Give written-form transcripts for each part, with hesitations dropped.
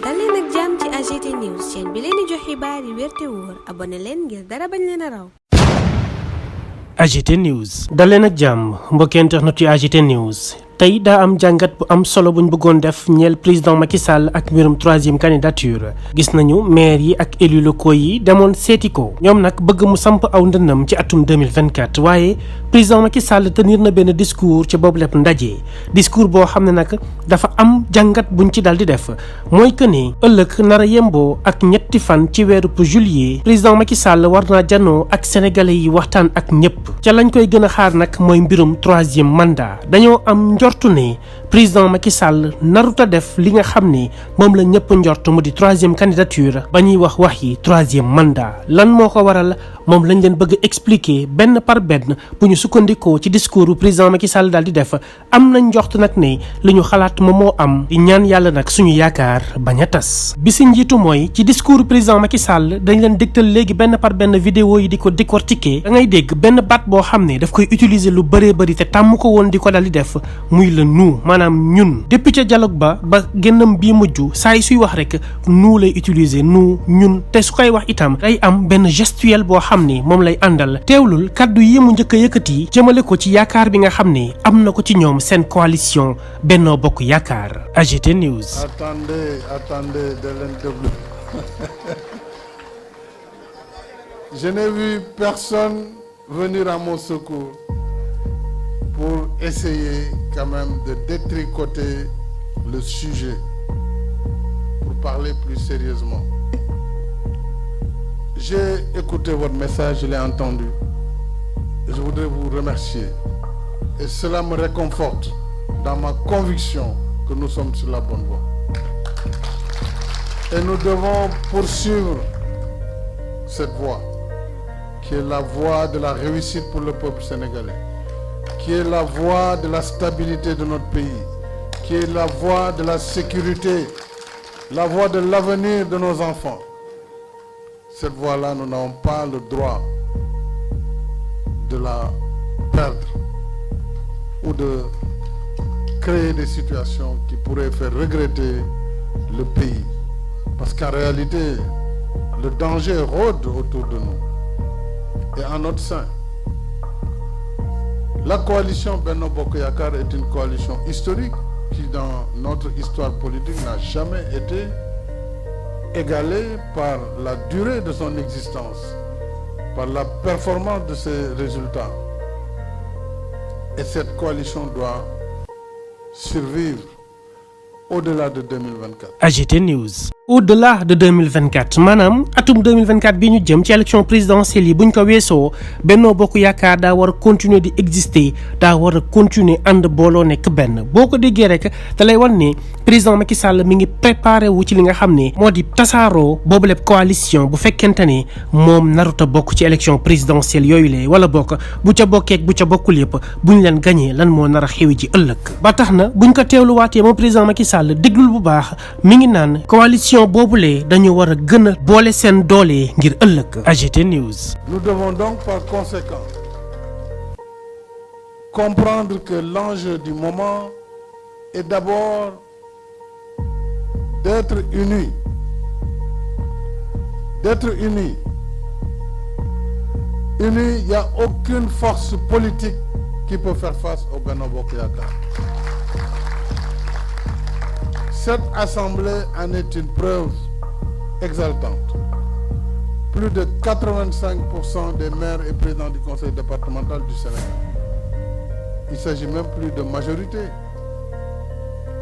dal leen ak jàmm ci AGT News chaîne bi leen di jox xibaar yi wér te wóor abonné leen ngir dara bañ leen a raw. AGT News dal leen ak jàmm mbokki internet yu AGT News. tey daa am jàngat bu am solo buñ bëggoon def ñeel président Macky Sall ak mbirum troisième candidature gis nañu maire yi ak élus locaux yi demoon seeti ko ñoom nag bëgg mu samp aw ndëndam ci atum 2024 waaye président Macky Sall tenir na benn discours ci boobu lépp ndaje discours boo xam ne nag dafa am jàngat buñ ci dal di def mooy que ne ëllëg nar a yemboo ak ñetti fan ci weeru juillet président Macky Sall war naa janoo ak sénégalais yi waxtaan ak ñëpp ca lañ koy gën a xaar nag mooy mbirum troisième mandat dañoo am njortu ne président Macky Sall naruta def li nga xam ne moom la ñëpp njort mu di troisième candidature ba ñuy wax yi troisième mandat lan moo ko waral moom lañ leen bëgg expliquer benn par benn bu ñu sukkandikoo ci discours bu président Macky Sall daal di def am nañ njort nag ne li ñu xalaat moom moo am di ñaan yàlla nag suñu yaakaar bañ a tas bi si njiitu mooy ci discours président Macky Sall dañ leen dégtal léegi benn par benn vidéo yi di ko décortiquer da ngay dégg benn baat boo xam ne daf koy utiliser lu bëree bëri te tàmm ko woon di ko daal di def muy la nous maanaam ñun depuis ca dialogue ba génnam bii mujj saa yi suy wax rek nous lay utiliser nous ñun te su koy wax itam day am benn gestuel boo xam ne moom lay àndal teewlul kaddu yi mu njëkk a yëkkati jëmale ko ci yaakaar bi nga xam ne am na ko ci ñoom seen coalition Benno Bokk Yaakaar. AGT News. Attendez de leen déglu. Je n'ai vu personne venir à mon secours pour essayer quand même de détricoter le sujet, pour parler plus sérieusement. J'ai écouté votre message, je l'ai entendu. Et je voudrais vous remercier. Et cela me réconforte dans ma conviction que nous sommes sur la bonne voie. Et nous devons poursuivre cette voie, qui est la voie de la réussite pour le peuple sénégalais, qui est la voie de la stabilité de notre pays, qui est la voie de la sécurité, la voie de l'avenir de nos enfants. Cette voie-là, nous n'avons pas le droit de la perdre ou de créer des situations qui pourraient faire regretter le pays. Parce qu'en réalité, le danger rôde autour de nous et en notre sein. La coalition Benno Bokk Yaakaar est une coalition historique qui, dans notre histoire politique, n'a jamais été égalée par la durée de son existence, par la performance de ses résultats. Et cette coalition doit survivre au-delà de 2024. AGT News. Au-delà de 2024 maanaam atum 2024 bi ñu jëm ci élection présidentielle yi buñ ko weesoo Benno Bokk Yaakaar daa war a continuer di exister daa war a continuer ànd booloo nekk benn boo ko déggee rek da lay wan ne président Macky Sall mi ngi préparé wu ci li nga xam ne moo di tasaaroo boobu lépp coalition bu fekkente ne moom naruta bokk ci élection présidentielle yooyu lee wala bokk bu ca bokkeek bu ca bokkul yëpp buñ leen gañee lan moo nar a xewi ji ëllëg ba tax na buñ ko teewluwaatee moom président Macky Sall déglul bu baax mi ngi naan coalition boobule dañu war a gën a boole seen doole ngir ëllëg. AGT News. Nous devons donc par conséquent comprendre que l'enjeu du moment est d'abord d'être unis. D'être unis. Unis, il n'y a aucune force politique qui peut faire face au Benno Bokk Yaakaar. Cette assemblée en est une preuve exaltante. Plus de 85% des maires et présidents du conseil départemental du Sénégal. Il ne s'agit même plus de majorité.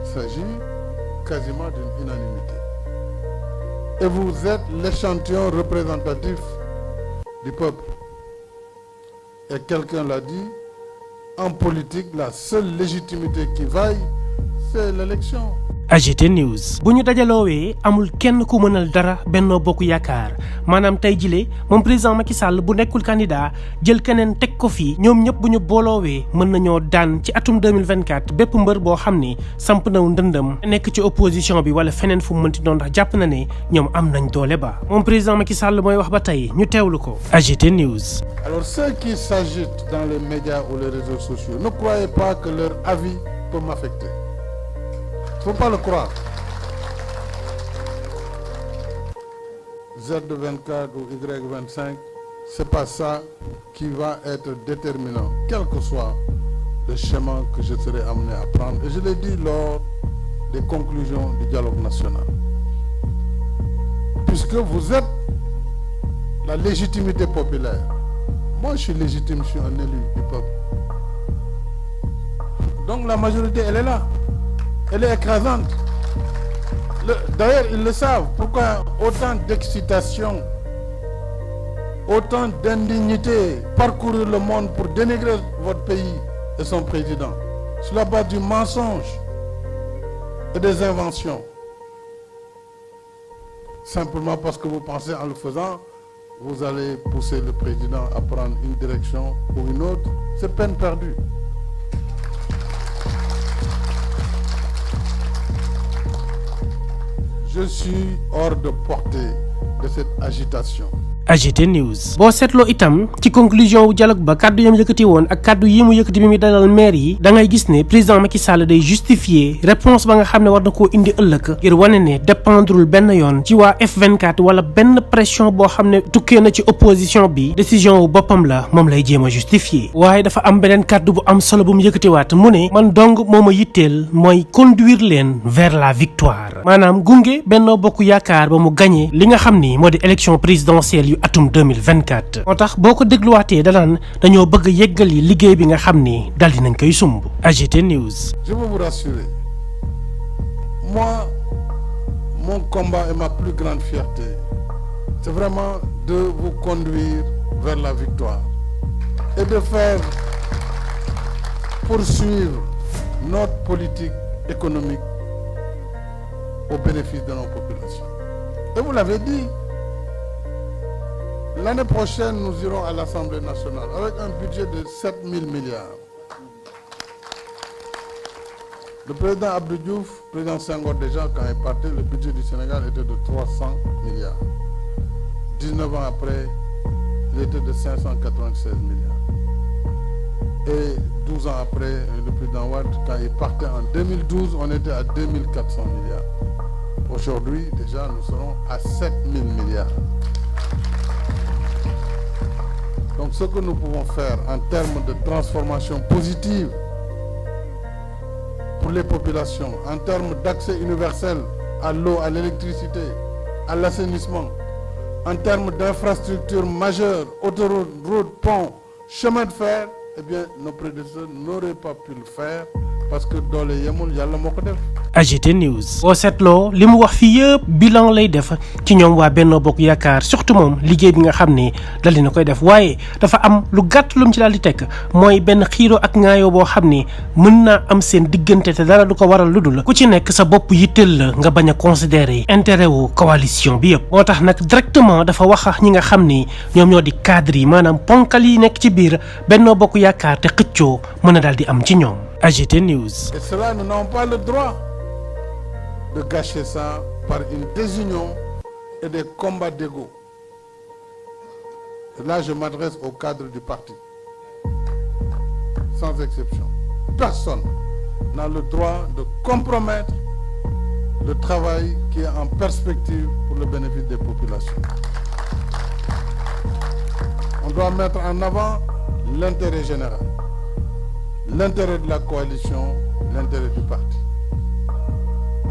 Il s'agit quasiment d'une unanimité. Et vous êtes l'échantillon représentatif du peuple. Et quelqu'un l'a dit, en politique, la seule légitimité qui vaille, c'est l'élection. AGT News. bu ñu dajaloowee amul kenn ku mënal dara Benno Bokk Yaakaar maanaam tey jile moom président Macky Sall bu nekkul candidat jël keneen teg ko fii ñoom ñëpp bu ñu booloowee mën nañoo daan ci atum 2024 bépp mbër boo xam ne samp naw ndëndëm nekk ci opposition bi wala feneen fu mu mënti doon ndax jàpp na ne ñoom am nañ doole ba moom président Macky Sall mooy wax ba tey ñu teewlu ko. AGT News. Alors ceux qui s'agitent dans les médias ou les réseaux sociaux, ne croyez pas que leur avis peut m'affecter. Il ne faut pas le croire. Z24 ou Y25, c'est pas ça qui va être déterminant, quel que soit le chemin que je serai amené à prendre. Et je l'ai dit lors des conclusions du dialogue national. Puisque vous êtes la légitimité populaire. Moi, je suis légitime, je suis un élu du peuple. Donc la majorité, elle est là. Elle est écrasante. D'ailleurs, ils le savent. Pourquoi autant d'excitation, autant d'indignité, parcourir le monde pour dénigrer votre pays et son président, sur la base du mensonge et des inventions. Simplement parce que vous pensez en le faisant, vous allez pousser le président à prendre une direction ou une autre. C'est peine perdue. Je suis hors de portée de cette agitation. AGT News. boo seetloo itam ci conclusion wu dialogue ba kaddu yam yëkkati woon ak kaddu yi mu yëkkati bi muy dalal maire yi da ngay gis ne président Macky Sall day justifier réponse ba nga xam ne war na koo indi ëllëg ngir wane ne dépendrul benn yoon ci waa F24 wala benn pression boo xam ne tukkee na ci opposition bi décision wu boppam la moom lay jéem a justifier. waaye dafa am beneen kaddu bu am solo bu mu yëkkatiwaat mu ne man dong moo ma yitteel mooy conduire leen vers la victoire maanaam gunge Benno Bokk Yaakaar ba mu gagné li nga xam ni moo di élection présidentielle yu atum 2024 moo tax boo ko dégluwaatee danaan dañoo bëgg a yeggal yi liggéey bi nga xam ni dal di nañ koy sumb. AGT News. Je veux vous rassurer, moi, mon combat et ma plus grande fierté, c'est vraiment de vous conduire vers la victoire et de faire poursuivre notre politique économique au bénéfice de nos populations. Et vous l'avez dit, l'année prochaine, nous irons à l'Assemblée nationale avec un budget de 7 000 milliards. Le président Abdou Diouf, président Senghor déjà, quand il partait, le budget du Sénégal était de 300 milliards. 19 ans après, il était de 596 milliards. Et 12 ans après, le président Wade, quand il partait en 2012, on était à 2400 milliards. Aujourd'hui, déjà, nous serons à 7 000 milliards. Donc ce que nous pouvons faire en termes de transformation positive pour les populations, en termes d'accès universel à l'eau, à l'électricité, à l'assainissement, en termes d'infrastructures majeures, autoroutes, routes, ponts, chemins de fer, eh bien nos prédécesseurs n'auraient pas pu le faire parce que doole yemul yàlla moo ko def. AGT News. boo seetloo li mu wax fii yëpp bilan lay def ci ñoom waa Benno Bokk Yaakaar surtout moom liggéey bi nga xam ne dal dina koy def waaye dafa am lu gàtt lu mu ci daal di tekk mooy benn xiiroo ak ŋaayoo boo xam ne mën naa am seen diggante te dara du ko waral lu dul ku ci nekk sa bopp yitteel la nga bañ a considérer intérêt wu coalition bi yëpp. moo tax nag directement dafa wax ñi nga xam ni ñoom ñoo di cadre yi maanaam ponkal yi nekk ci biir Benno Bokk Yaakaar te xëccoo mën a daal di am ci ñoom. AGT News. Et cela, nous n'avons pas le droit de gâcher ça par une désunion et des combats d'ego. Là, je m'adresse au cadre du parti, sans exception. Personne n'a le droit de compromettre le travail qui est en perspective pour le bénéfice des populations. On doit mettre en avant l'intérêt général, l'intérêt de la coalition, l'intérêt du parti.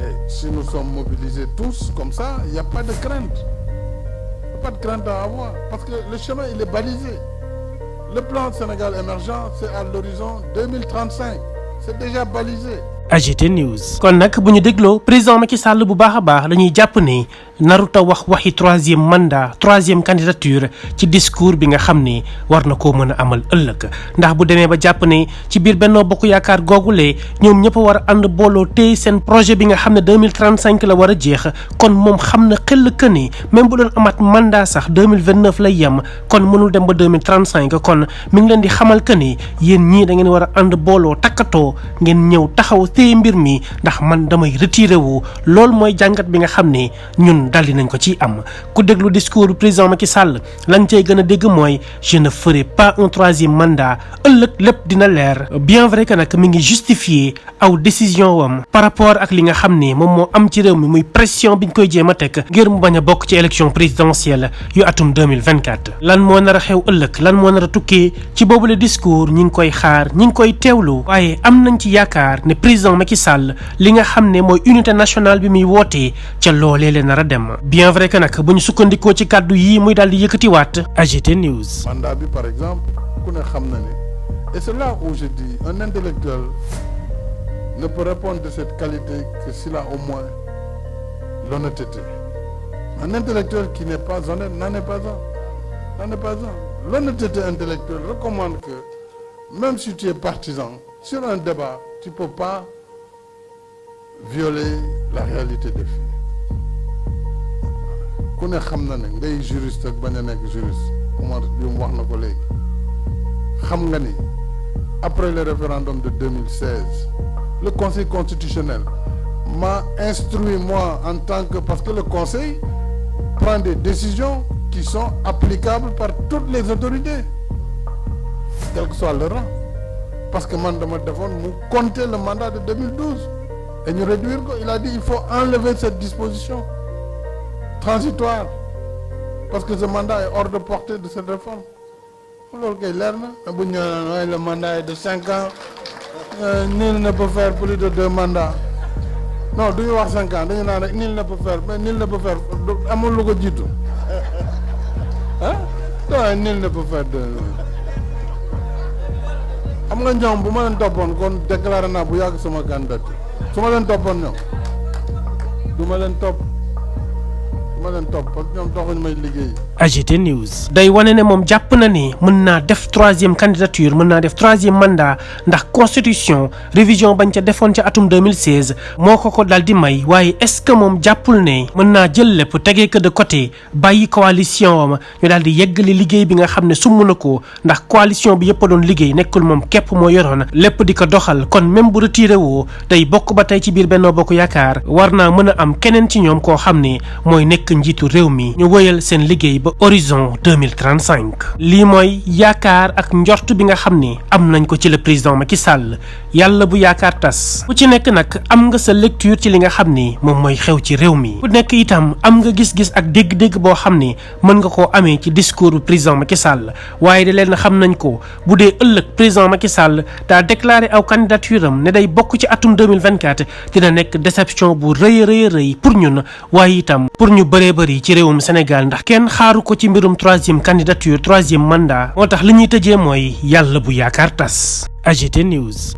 Et si nous sommes mobilisés tous comme ça, il n'y a pas de crainte. Il n'y a pas de crainte à avoir. Parce que le chemin, il est balisé. Le plan Sénégal émergent, c'est à l'horizon 2035. C'est déjà balisé. AGT News. kon nag bu ñu dégloo président Macky Sall bu baax a baax dañuy jàpp ne naruta wax waxi troisième mandat troisième candidature ci discours bi nga xam ne war na koo mën a amal ëllëg ndax bu demee ba jàpp ne ci biir Benno Bokk Yaakaar googulee ñoom ñëpp a war a ànd booloo téye seen projet bi nga xam ne 2035 la war a jeex kon moom xam na xel que ne même bu doon amaat mandat sax 2029 lay yem kon mënul dem ba 2035 kon mi ngi leen di xamal que ne yéen ñii da ngeen war a ànd booloo takkatoo ngeen ñëw taxaw téye mbir mi ndax man damay retiré wu loolu mooy jàngat bi nga xam ne ñun bëggoon daldi nañ ko ci am ku déglu discours du président Macky Sall lañ cey gën a dégg mooy je ne ferai pas un troisième mandat ëllëg lépp dina leer bien vrai que nag mi ngi justifier aw décision wam par rapport ak li nga xam ne moom moo am ci réew mi muy pression biñ koy jéem a teg ngir mu bañ a bokk ci élection présidentielle yu atum 2024 lan moo nar a xew ëllëg lan moo nar a tukkee ci boobule discours ñi ngi koy xaar ñi ngi koy teewlu waaye am nañ ci yaakaar ne président Macky Sall li nga xam ne mooy unité nationale bi muy wootee ca loolee leen nar a dem bien vrai que nag bu ñu sukkandikoo ci kàddu yi muy daal di yëkkatiwaat AGT News. mandat bi par exemple ku ne xam na ne et c'est là où je dis un intellectuel ne peut répondre de cette qualité que s'il a au moins l'honnêteté. Un intellectuel qui n'est pas honnête n'en est pas un. N'en est pas un. L'honnêteté intellectuelle recommande que même si tu es partisan sur un débat, tu ne peux pas violer la réalité des faits. ku ne xam na ne ngay juriste ak bañ a nekk juriste Omar Youm wax na ko léegi xam nga ni après le référendum de 2016 le Conseil constitutionnel m'a instruit moi en tant que parce que le Conseil prend des décisions qui sont applicables par toutes les autorités quel que soit le rang parce que man dama defoon mu compter le mandat de 2012 et ñu réduire ko il a dit il faut enlever cette disposition transitoire parce que ce mandat est hors de portée de cette réforme loolu kay leer na bu ñu naan waaye le mandat est de 5 ans nul ne peut faire plus de 2 mandats non du ñu wax 5 ans dañu naan rek nul ne peut faire mais nul ne peut faire amul lu ko jiitu ah waaye nul ne peut faire de xam nga ñoom bu ma leen toppoon kon déclaré naa bu yàgg sama candidature su ma leen toppoon ñoom du ma leen topp parce que ñoom taxuñu may liggéey. AGT News day wane ne moom jàpp na ne mën naa def 3e candidature mën naa def 3e mandat ndax constitution révision bañ ca defoon ca atum 2016 moo ko daal di may waaye est-ce que moom jàppul ne mën naa jël lépp tegee ko de côté bàyyi coalition wam ñu daal di yeggali liggéey bi nga xam ne sumb na ko ndax coalition bi yëpp a doon liggéey nekkul moom képp moo yoroon lépp di ko doxal kon même bu retiré woo day bokk ba tey ci biir Benno Bokk Yaakaar war naa mën a am keneen ci ñoom koo xam ne mooy nekk njiitu réew mi ñu wëyal seen liggéey ba horizon 2035 lii mooy yaakaar ak njort bi nga xam ne am nañ ko ci le président Macky Sall yàlla bu yaakaar tas ku ci nekk nag am nga sa lecture ci li nga xam ne moom mooy xew ci réew mi ku nekk itam am nga gis-gis ak dégg-dégg boo xam ne mën nga koo amee ci discours bu président Macky Sall waaye de leen xam nañ ko bu dee ëllëg président Macky Sall daa déclaré aw candidature am ne day bokk ci atum 2024 dina nekk déception bu rëy pour ñun waaye itam pour ñu bëree bëri ci réewum Sénégal ndax kenn xaaru ko ci mbirum 3e candidature 3e mandat moo tax li ñuy tëjee mooy yàlla bu yaakaar tas AGT News